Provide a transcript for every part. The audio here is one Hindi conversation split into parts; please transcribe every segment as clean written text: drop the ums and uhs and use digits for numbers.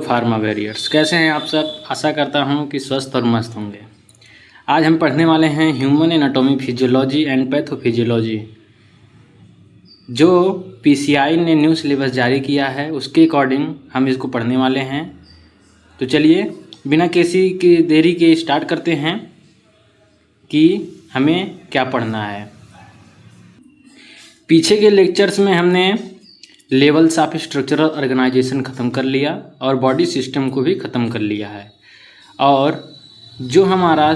फार्मा वॉरियर्स, कैसे हैं आप सब। आशा करता हूं कि स्वस्थ और मस्त होंगे। आज हम पढ़ने वाले हैं human anatomy physiology and pathophysiology. जो पीसीआई ने न्यू सिलेबस जारी किया है उसके अकॉर्डिंग हम इसको पढ़ने वाले हैं। तो चलिए बिना किसी की देरी के स्टार्ट करते हैं कि हमें क्या पढ़ना है। पीछे के लेक्चर्स में हमने लेवल्स ऑफ स्ट्रक्चरल ऑर्गेनाइजेशन ख़त्म कर लिया और बॉडी सिस्टम को भी ख़त्म कर लिया है, और जो हमारा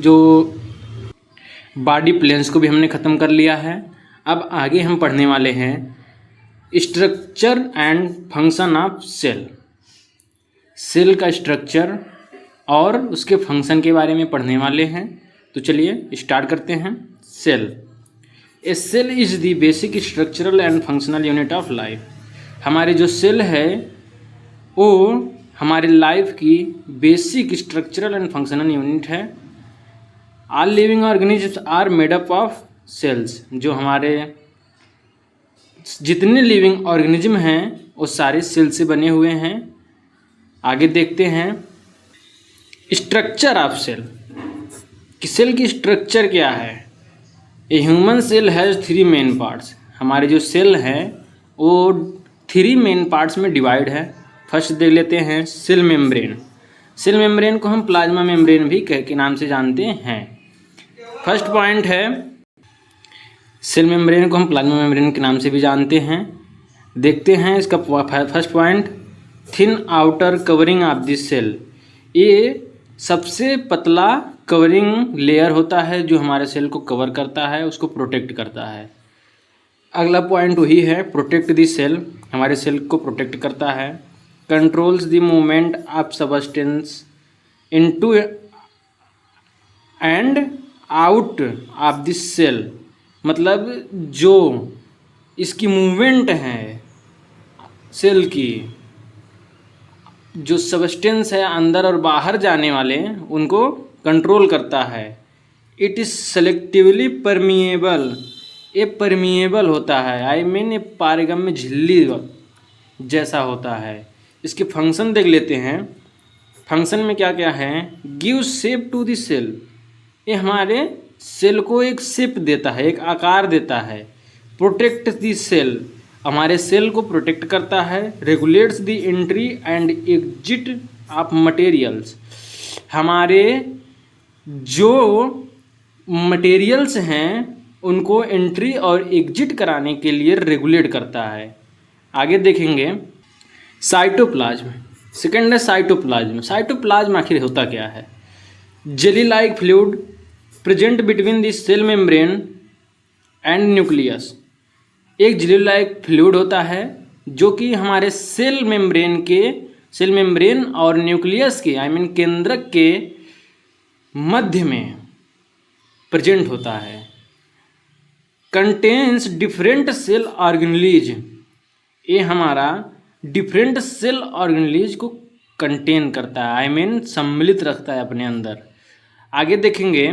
जो बॉडी प्लेन्स को भी हमने ख़त्म कर लिया है। अब आगे हम पढ़ने वाले हैं structure and function of cell. Cell का स्ट्रक्चर और उसके फंक्शन के बारे में पढ़ने वाले हैं। तो चलिए स्टार्ट करते हैं। Cell. A cell is the basic structural and functional unit of life. हमारे जो सेल है वो हमारे लाइफ की basic structural and functional unit है। All living organisms are made up of cells. जो हमारे जितने लिविंग ऑर्गेनिज्म हैं वो सारे सेल से बने हुए हैं। आगे देखते हैं स्ट्रक्चर ऑफ सेल कि सेल की स्ट्रक्चर क्या है। A human cell has 3 main parts. हमारे जो सेल हैं वो 3 मेन पार्ट्स में डिवाइड है। फर्स्ट देख लेते हैं सेल मेम्ब्रेन। सेल मेम्ब्रेन को हम प्लाज्मा मेम्ब्रेन भी के नाम से जानते हैं। फर्स्ट पॉइंट है सेल मेम्ब्रेन को हम प्लाज्मा मेम्ब्रेन के नाम से भी जानते हैं। देखते हैं इसका first point, thin outer covering of this cell. ये सबसे पतला कवरिंग लेयर होता है जो हमारे सेल को कवर करता है, उसको प्रोटेक्ट करता है। अगला पॉइंट वही है प्रोटेक्ट द सेल। हमारे सेल को प्रोटेक्ट करता है। Controls the movement of substance into and out of the cell. मतलब जो इसकी मूवमेंट है सेल की, जो सब्सटेंस है अंदर और बाहर जाने वाले उनको कंट्रोल करता है। It is selectively permeable. ये परमिएबल होता है, आई मीन ये पारगम में झिल्ली जैसा होता है। इसके फंक्शन देख लेते हैं। फंक्शन में क्या क्या है, give shape to the cell. ये हमारे सेल को एक शेप देता है, एक आकार देता है। प्रोटेक्ट द सेल, हमारे सेल को प्रोटेक्ट करता है। Regulates the entry and exit of materials. हमारे जो मटेरियल्स हैं उनको एंट्री और एग्जिट कराने के लिए रेगुलेट करता है। आगे देखेंगे साइटोप्लाज्म। सेकेंड है साइटोप्लाज्म। साइटोप्लाज्म आखिर होता क्या है। Jelly like fluid present between the cell membrane and nucleus. एक जेली लाइक फ्लूइड होता है जो कि हमारे सेल मेम्ब्रेन और न्यूक्लियस के आई मीन केंद्रक के मध्य में प्रेजेंट होता है। Contains different cell organelles. ये हमारा डिफरेंट सेल ऑर्गेनेलिज को कंटेन करता है, आई मीन सम्मिलित रखता है अपने अंदर। आगे देखेंगे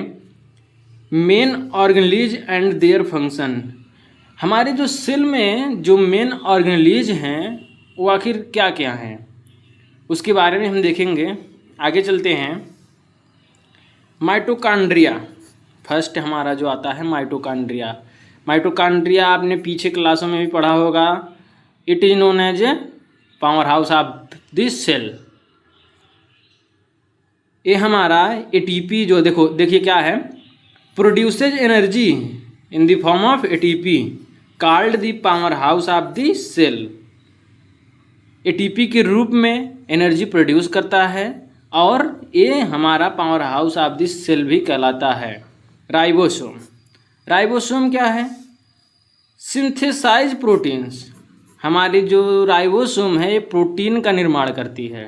main organelles and their function. हमारे जो सेल में जो मेन ऑर्गेनेलिज हैं वो आखिर क्या क्या हैं उसके बारे में हम देखेंगे। आगे चलते हैं माइटोकॉन्ड्रिया। फर्स्ट हमारा जो आता है माइटोकॉन्ड्रिया। माइटोकॉन्ड्रिया आपने पीछे क्लासों में भी पढ़ा होगा। It is known as a power house of this cell. ये हमारा एटीपी जो देखिए क्या है, produces energy in the form of ATP called the power house of the cell. ATP के रूप में एनर्जी प्रोड्यूस करता है और ये हमारा power house of this cell भी कहलाता है। राइबोसोम। राइबोसोम क्या है, सिंथेसाइज प्रोटीन्स। हमारी जो राइबोसोम है ये प्रोटीन का निर्माण करती है।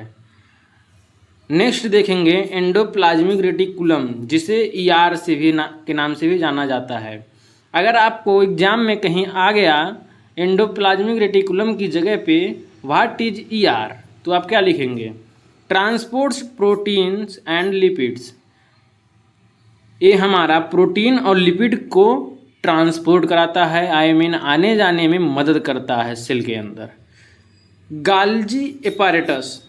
नेक्स्ट देखेंगे एंडोप्लाज्मिक रेटिकुलम, जिसे ईआर से भी के नाम से भी जाना जाता है। अगर आपको एग्जाम में कहीं आ गया एंडोप्लाज्मिक रेटिकुलम की जगह पे व्हाट इज ईआर, तो आप क्या लिखेंगे, ट्रांसपोर्ट्स प्रोटीन्स एंड लिपिड्स। ये हमारा प्रोटीन और लिपिड को ट्रांसपोर्ट कराता है, आई मीन आने जाने में मदद करता है सेल के अंदर। गाल्जी एपारेटस।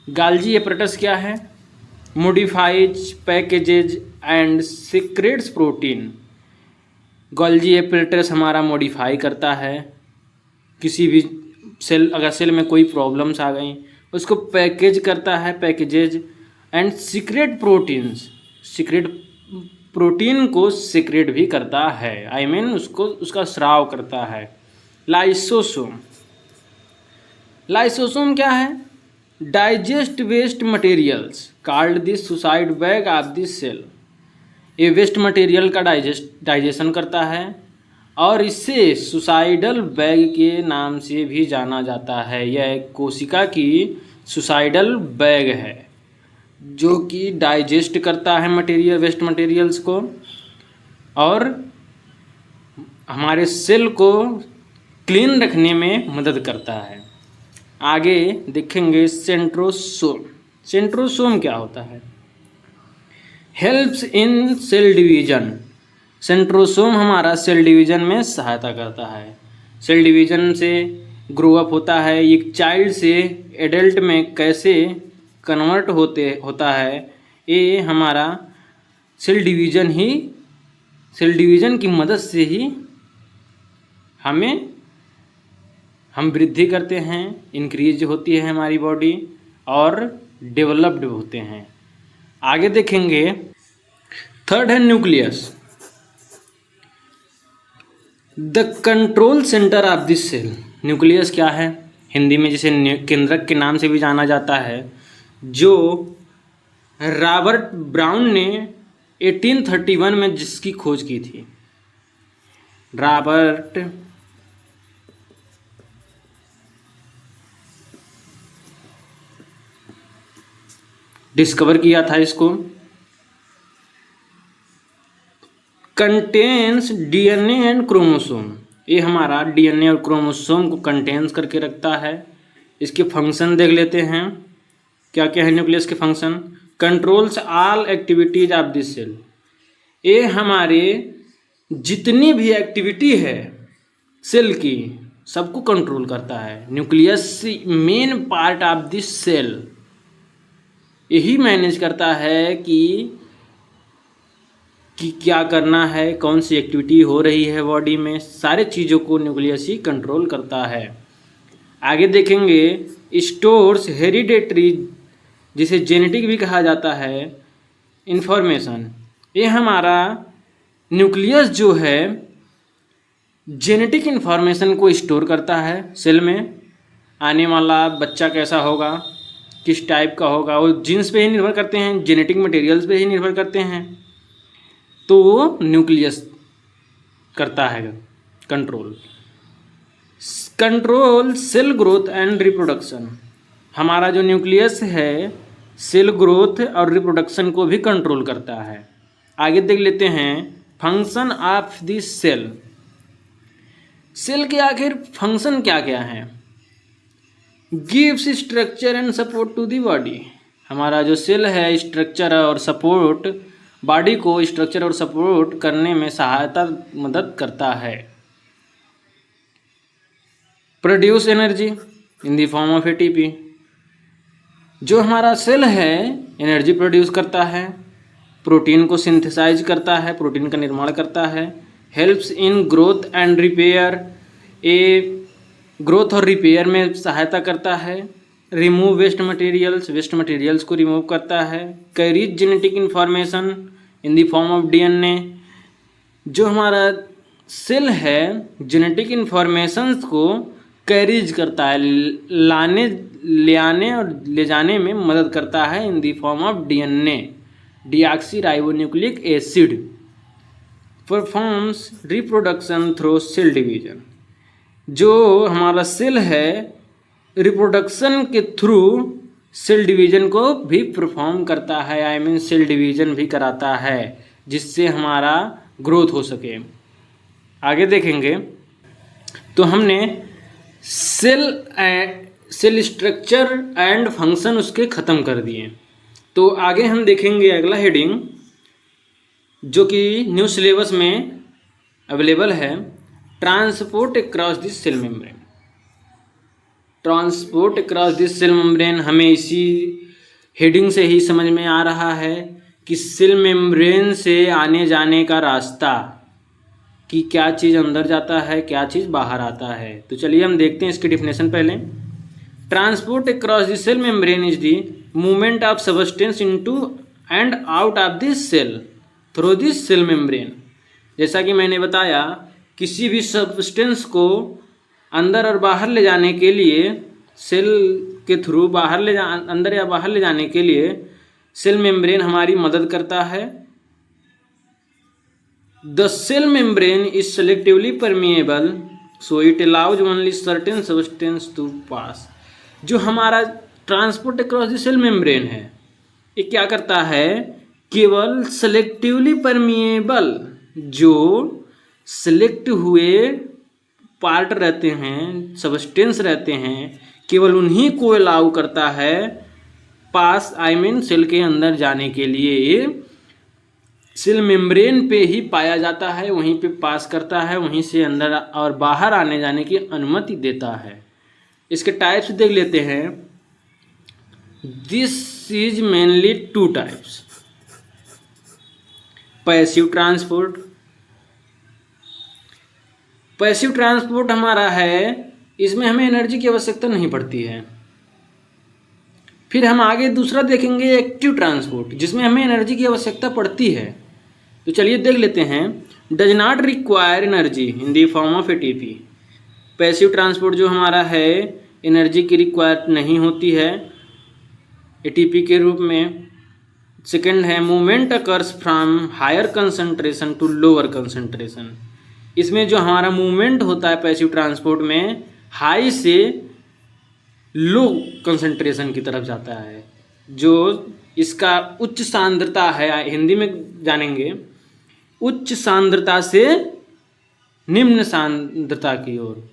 गाल्जी एपारेटस क्या है? Modifies packages and secrets protein. Golgi apparatus हमारा मॉडिफाई करता है किसी भी सेल, अगर सेल में कोई प्रॉब्लम्स आ गई उसको पैकेज करता है, packages and secret proteins, secret protein को सीक्रेट भी करता है, आई मीन उसको उसका स्राव करता है। लाइसोसोम। लाइसोसोम क्या है? Digest waste materials called this suicide bag of this cell. ये वेस्ट मटेरियल का डाइजेशन करता है और इसे सुसाइडल बैग के नाम से भी जाना जाता है। यह एक कोशिका की सुसाइडल बैग है जो कि डाइजेस्ट करता है मटेरियल, वेस्ट मटेरियल्स को, और हमारे सेल को क्लीन रखने में मदद करता है। आगे देखेंगे सेंट्रोसोम। सेंट्रोसोम क्या होता है? Helps in cell division. Centrosome हमारा सेल डिवीजन में सहायता करता है। सेल डिवीजन से ग्रो अप होता है, एक चाइल्ड से एडल्ट में कैसे कन्वर्ट होता है, ये हमारा सेल डिवीजन की मदद से ही हम वृद्धि करते हैं, इंक्रीज होती है हमारी बॉडी और डेवलप्ड होते हैं। आगे देखेंगे थर्ड है nucleus, the control center of this cell. Nucleus क्या है? हिंदी में जिसे केंद्रक के नाम से भी जाना जाता है, जो रॉबर्ट ब्राउन ने 1831 में जिसकी खोज की थी। रॉबर्ट डिस्कवर किया था इसको। Contains DNA and chromosome. ये हमारा डीएनए और क्रोमोसोम को कंटेन्स करके रखता है। इसके फंक्शन देख लेते हैं क्या क्या है न्यूक्लियस के function. Controls all activities of this cell. ये हमारे जितनी भी एक्टिविटी है सेल की सबको कंट्रोल करता है। Nucleus main part of this cell यही मैनेज करता है कि क्या करना है, कौन सी एक्टिविटी हो रही है बॉडी में, सारे चीज़ों को न्यूक्लियस ही कंट्रोल करता है। आगे देखेंगे स्टोर्स हेरिडेटरी, जिसे जेनेटिक भी कहा जाता है, इंफॉर्मेशन। ये हमारा न्यूक्लियस जो है जेनेटिक इन्फॉर्मेशन को स्टोर करता है सेल में। आने वाला बच्चा कैसा होगा, किस टाइप का होगा, वो जीन्स पे ही निर्भर करते हैं, जेनेटिक मटेरियल्स पे ही निर्भर करते हैं, तो वो न्यूक्लियस करता है control. Control cell growth and reproduction. हमारा जो न्यूक्लियस है सेल ग्रोथ और रिप्रोडक्शन को भी कंट्रोल करता है। आगे देख लेते हैं function of this cell. Cell के आखिर फंक्शन क्या क्या है? Gives structure and support to the body. हमारा जो सेल है स्ट्रक्चर और सपोर्ट, बॉडी को स्ट्रक्चर और सपोर्ट करने में सहायता मदद करता है। Produce energy in the form of ATP. जो हमारा सेल है एनर्जी प्रोड्यूस करता है, प्रोटीन को सिंथेसाइज करता है, प्रोटीन का निर्माण करता है। Helps in growth and repair. A growth और रिपेयर में सहायता करता है। रिमूव वेस्ट मटेरियल्स को रिमूव करता है। Carries genetic information in the form of DNA. जो हमारा सेल है जेनेटिक इन्फॉर्मेशंस को कैरीज करता है, ले आने और ले जाने में मदद करता है in the form of DNA, deoxyribonucleic acid. Performs reproduction through cell division. जो हमारा सेल है रिप्रोडक्शन के थ्रू सेल डिवीजन को भी परफॉर्म करता है, आई मीन सेल डिवीजन भी कराता है, जिससे हमारा ग्रोथ हो सके। आगे देखेंगे तो हमने सेल स्ट्रक्चर एंड फंक्शन उसके ख़त्म कर दिए। तो आगे हम देखेंगे अगला हेडिंग जो कि न्यू सिलेबस में अवेलेबल है, transport across the cell membrane. Transport across this cell membrane, हमें इसी हेडिंग से ही समझ में आ रहा है कि सेल मेम्ब्रेन से आने जाने का रास्ता, कि क्या चीज़ अंदर जाता है, क्या चीज़ बाहर आता है। तो चलिए हम देखते हैं इसकी डिफिनेशन पहले। Transport across the cell membrane is the movement of substance into and out of this cell through this cell membrane. जैसा कि मैंने बताया, किसी भी सबस्टेंस को अंदर और बाहर ले जाने के लिए, सेल के थ्रू अंदर या बाहर ले जाने के लिए सेल मेम्ब्रेन हमारी मदद करता है। The cell membrane is selectively permeable so it allows only certain substance to pass. जो हमारा transport across the cell membrane है, ये क्या करता है, केवल सेलेक्टिवली परमिएबल, जो सेलेक्ट हुए पार्ट रहते हैं, सबस्टेंस रहते हैं, केवल उन्हीं को अलाउ करता है पास, आई मीन सेल के अंदर जाने के लिए। ये सेल मेम्ब्रेन पे ही पाया जाता है, वहीं पे पास करता है, वहीं से अंदर और बाहर आने जाने की अनुमति देता है। इसके टाइप्स देख लेते हैं। This is mainly 2 types. Passive transport. Passive transport हमारा है, इसमें हमें एनर्जी की आवश्यकता नहीं पड़ती है। फिर हम आगे दूसरा देखेंगे एक्टिव ट्रांसपोर्ट, जिसमें हमें एनर्जी की आवश्यकता पड़ती है। तो चलिए देख लेते हैं। Does not require energy in the form of ATP. Passive transport जो हमारा है, एनर्जी की रिक्वायर नहीं होती है एटीपी के रूप में। सेकंड है movement occurs from higher concentration to lower concentration. इसमें जो हमारा मूवमेंट होता है पैसिव ट्रांसपोर्ट में, हाई से लो कंसंट्रेशन की तरफ जाता है। जो इसका उच्च सांद्रता है, हिंदी में जानेंगे, उच्च सांद्रता से निम्न सांद्रता की ओर,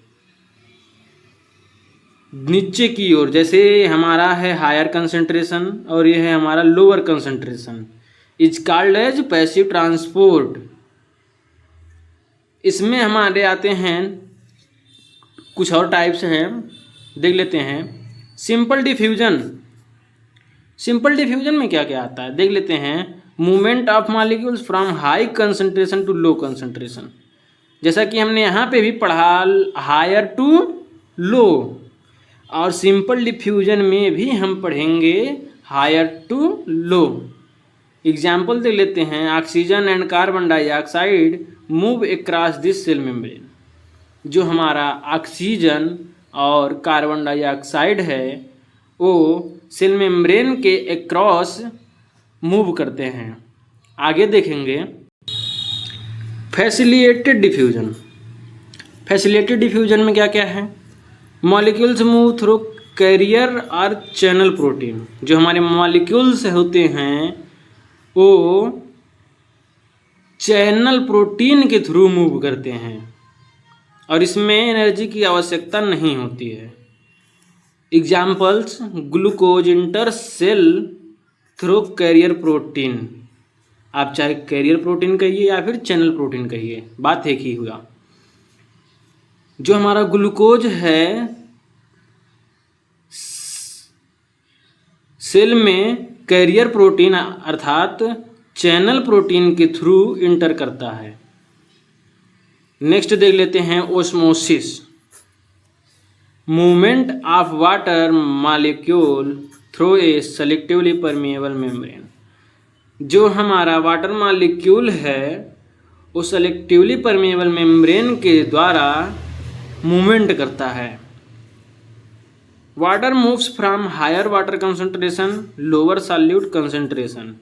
नीचे की ओर। जैसे हमारा है हायर कंसंट्रेशन और ये है हमारा lower concentration, is called as passive transport. इसमें हमारे आते हैं कुछ और टाइप्स हैं, देख लेते हैं। Simple diffusion. सिंपल डिफ्यूजन में क्या क्या आता है देख लेते हैं। Movement of molecules from high concentration to low concentration. जैसा कि हमने यहाँ पे भी पढ़ा, हायर टू लो, और सिंपल डिफ्यूजन में भी हम पढ़ेंगे हायर टू लो। एग्जाम्पल देख लेते हैं। Oxygen and carbon dioxide move across this cell membrane. जो हमारा ऑक्सीजन और कार्बन डाइऑक्साइड है, वो सेल मेम्ब्रेन के अक्रॉस मूव करते हैं। आगे देखेंगे फैसिलिटेटेड डिफ्यूजन। फैसिलिटेटेड डिफ्यूजन में क्या क्या है। मॉलिक्यूल्स मूव थ्रू कैरियर और चैनल प्रोटीन। जो हमारे मॉलिक्यूल्स होते हैं वो चैनल प्रोटीन के थ्रू मूव करते हैं और इसमें एनर्जी की आवश्यकता नहीं होती है। Examples, glucose enter cell through carrier protein. आप चाहे कैरियर प्रोटीन कहिए या फिर चैनल प्रोटीन कहिए, बात एक ही हुआ। जो हमारा ग्लूकोज है, सेल में कैरियर प्रोटीन अर्थात चैनल प्रोटीन के थ्रू इंटर करता है। नेक्स्ट देख लेते हैं osmosis. Movement of water molecule through a selectively permeable membrane. जो हमारा वाटर मॉलिक्यूल है वो सेलेक्टिवली परमिएबल मेम्ब्रेन के द्वारा मूवमेंट करता है। Water moves from higher water concentration lower solute concentration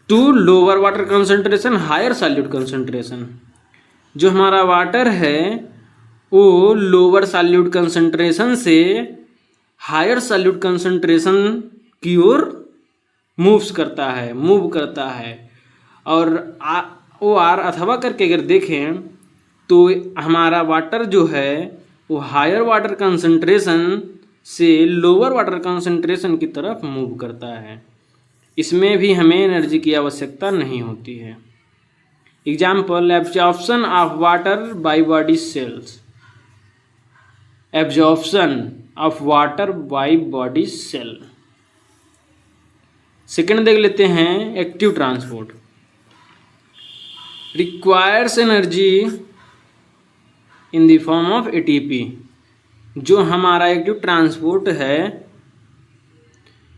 to lower water concentration higher solute concentration. जो हमारा वाटर है वो लोअर सॉल्यूट कंसंट्रेशन से हायर सॉल्यूट कंसंट्रेशन की ओर मूव करता है। और ओ आर अथवा करके अगर देखें तो हमारा वाटर जो है वो हायर वाटर कंसंट्रेशन से लोअर वाटर कंसंट्रेशन की तरफ मूव करता है। इसमें भी हमें एनर्जी की आवश्यकता नहीं होती है। Example, absorption of water by body cells. Absorption of water by body cell. Second देख लेते हैं active transport. Requires energy in the form of ATP. जो हमारा एक्टिव ट्रांसपोर्ट है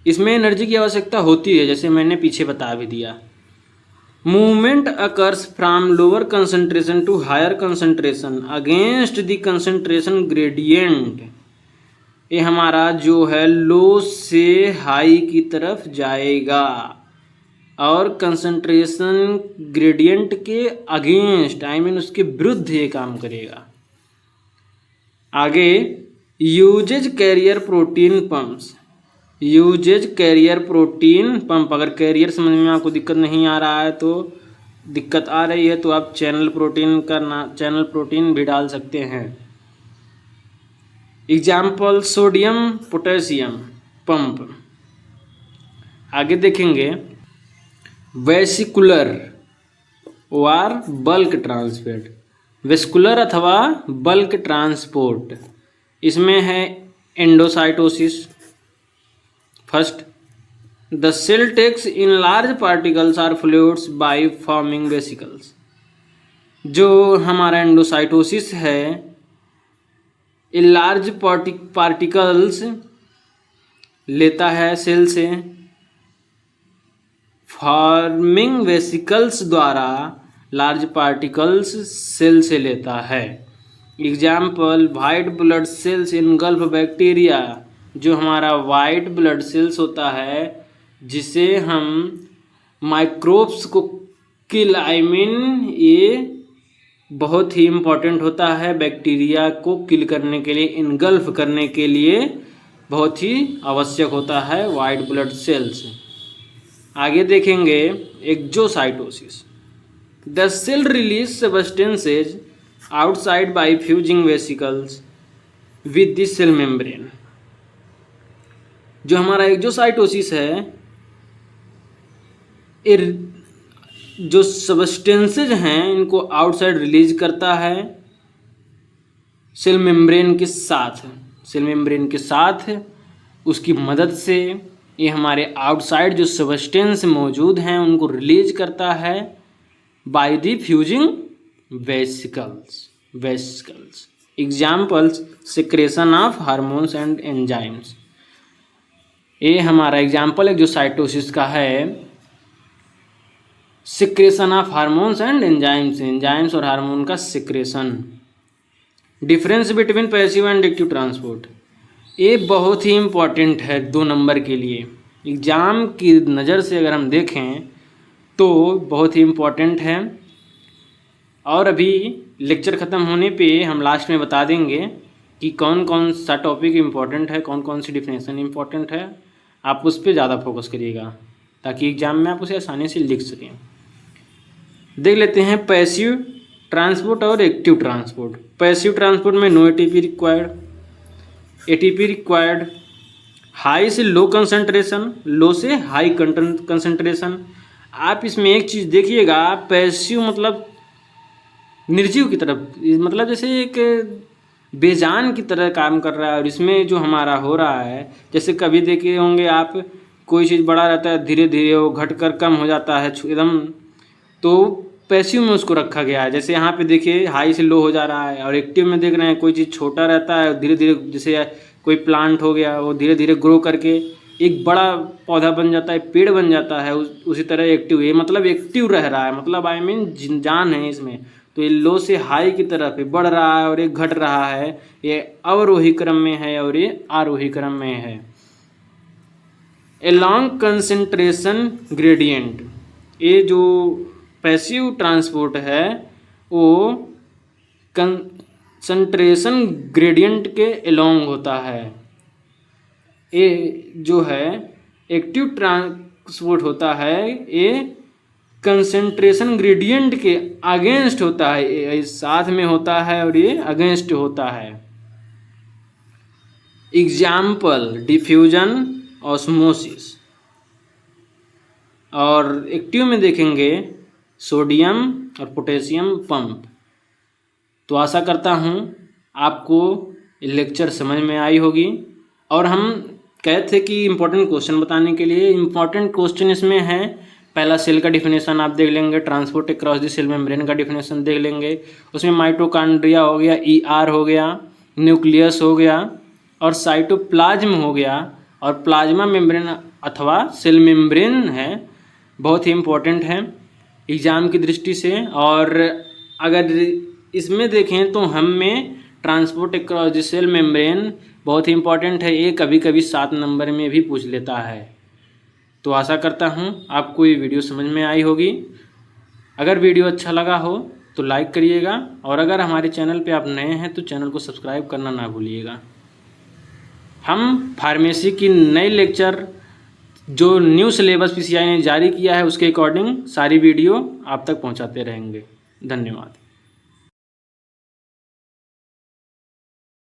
इसमें एनर्जी की आवश्यकता होती है, जैसे मैंने पीछे बता भी दिया। Movement occurs from lower concentration to higher concentration against the concentration gradient. ये हमारा जो है लो से हाई की तरफ जाएगा और कंसंट्रेशन ग्रेडियंट के अगेंस्ट उसके विरुद्ध ये काम करेगा। आगे uses carrier protein pumps. Uses carrier protein pump. अगर कैरियर समझ में आपको दिक्कत नहीं आ रहा है तो दिक्कत आ रही है तो आप चैनल प्रोटीन भी डाल सकते हैं। Example sodium potassium pump. आगे देखेंगे वेसिकुलर और बल्क ट्रांसपोर्ट। वेस्कुलर अथवा बल्क ट्रांसपोर्ट इसमें है endocytosis. First, the cell takes in large particles or fluids by forming vesicles. जो हमारा एंडोसाइटोसिस है ये लार्ज पार्टिकल्स लेता है सेल से, फॉर्मिंग वेसिकल्स द्वारा लार्ज पार्टिकल्स सेल से लेता है। Example white blood cells engulf bacteria. जो हमारा वाइट ब्लड सेल्स होता है जिसे हम माइक्रोब्स को किल ये बहुत ही इम्पॉर्टेंट होता है, बैक्टीरिया को किल करने के लिए, इनगल्फ करने के लिए बहुत ही आवश्यक होता है वाइट ब्लड सेल्स। आगे देखेंगे exocytosis. The cell release substances outside by fusing vesicles with the cell membrane. जो हमारा एक्जोसाइटोसिस है जो सब्सटेंसेज हैं इनको आउटसाइड रिलीज करता है सेल मेम्ब्रेन के साथ। सेल मेम्ब्रेन के साथ उसकी मदद से ये हमारे आउटसाइड जो सब्सटेंस मौजूद हैं उनको रिलीज करता है by the fusing vesicles. Examples secretion of hormones and enzymes. ये हमारा एग्जाम्पल एक्जोसाइटोसिस का है, secretion of hormones and enzymes और हार्मोन का secretion. Difference between passive and active transport ये बहुत ही इम्पॉर्टेंट है 2 नंबर के लिए। एग्ज़ाम की नज़र से अगर हम देखें तो बहुत ही इम्पॉर्टेंट है। और अभी लेक्चर ख़त्म होने पे हम लास्ट में बता देंगे कि कौन कौन सा टॉपिक इम्पॉर्टेंट है, कौन कौन सी डिफिनेशन इम्पॉर्टेंट है। आप उस पर ज़्यादा फोकस करिएगा ताकि एग्ज़ाम में आप उसे आसानी से लिख सकें। देख लेते हैं पैसिव ट्रांसपोर्ट और एक्टिव ट्रांसपोर्ट। पैसिव ट्रांसपोर्ट में no ATP required, ATP required, high से लो कंसंट्रेशन, लो से हाई कंसंट्रेशन। आप इसमें एक चीज़ देखिएगा, पैसिव मतलब निर्जीव की तरफ, मतलब जैसे एक बेजान की तरह काम कर रहा है। और इसमें जो हमारा हो रहा है, जैसे कभी देखे होंगे आप, कोई चीज़ बड़ा रहता है धीरे धीरे वो घटकर कम हो जाता है एकदम, तो पैसिव में उसको रखा गया है। जैसे यहाँ पे देखिए हाई से लो हो जा रहा है। और एक्टिव में देख रहे हैं कोई चीज़ छोटा रहता है धीरे धीरे, जैसे कोई प्लांट हो गया वो धीरे धीरे ग्रो करके एक बड़ा पौधा बन जाता है, पेड़ बन जाता है। उसी तरह एक्टिव, ये मतलब एक्टिव रह रहा है, मतलब जान है इसमें। तो ये लो से हाई की तरफ बढ़ रहा है और ये घट रहा है। ये अवरोही क्रम में है और ये आरोही क्रम में है। अलॉन्ग कंसंट्रेशन ग्रेडियंट, ये जो पैसिव ट्रांसपोर्ट है वो कंसंट्रेशन ग्रेडियंट के अलॉन्ग होता है। ये जो है एक्टिव ट्रांसपोर्ट होता है ये कंसंट्रेशन ग्रेडियंट के अगेंस्ट होता है, ये साथ में होता है और ये अगेंस्ट होता है। Example diffusion, osmosis. और एक्टिव में देखेंगे सोडियम और पोटेशियम पंप। तो आशा करता हूँ आपको लेक्चर समझ में आई होगी। और हम कहे थे कि इम्पोर्टेंट क्वेश्चन बताने के लिए, इम्पोर्टेंट क्वेश्चन इसमें है, पहला सेल का डिफिनेशन आप देख लेंगे, transport across the cell membrane का डिफिनेशन देख लेंगे, उसमें माइटोकॉन्ड्रिया हो गया, ER हो गया, न्यूक्लियस हो गया और साइटोप्लाज्म हो गया और प्लाज्मा मेम्ब्रेन अथवा सेल मेम्ब्रेन है, बहुत ही इम्पोर्टेंट है एग्ज़ाम की दृष्टि से। और अगर इसमें देखें तो हम में transport across the cell membrane बहुत ही इम्पोर्टेंट है, ये कभी कभी 7 नंबर में भी पूछ लेता है। तो आशा करता हूँ आपको ये वीडियो समझ में आई होगी। अगर वीडियो अच्छा लगा हो तो लाइक करिएगा और अगर हमारे चैनल पे आप नए हैं तो चैनल को सब्सक्राइब करना ना भूलिएगा। हम फार्मेसी की नई लेक्चर जो न्यू सिलेबस PCI ने जारी किया है उसके अकॉर्डिंग सारी वीडियो आप तक पहुंचाते रहेंगे। धन्यवाद।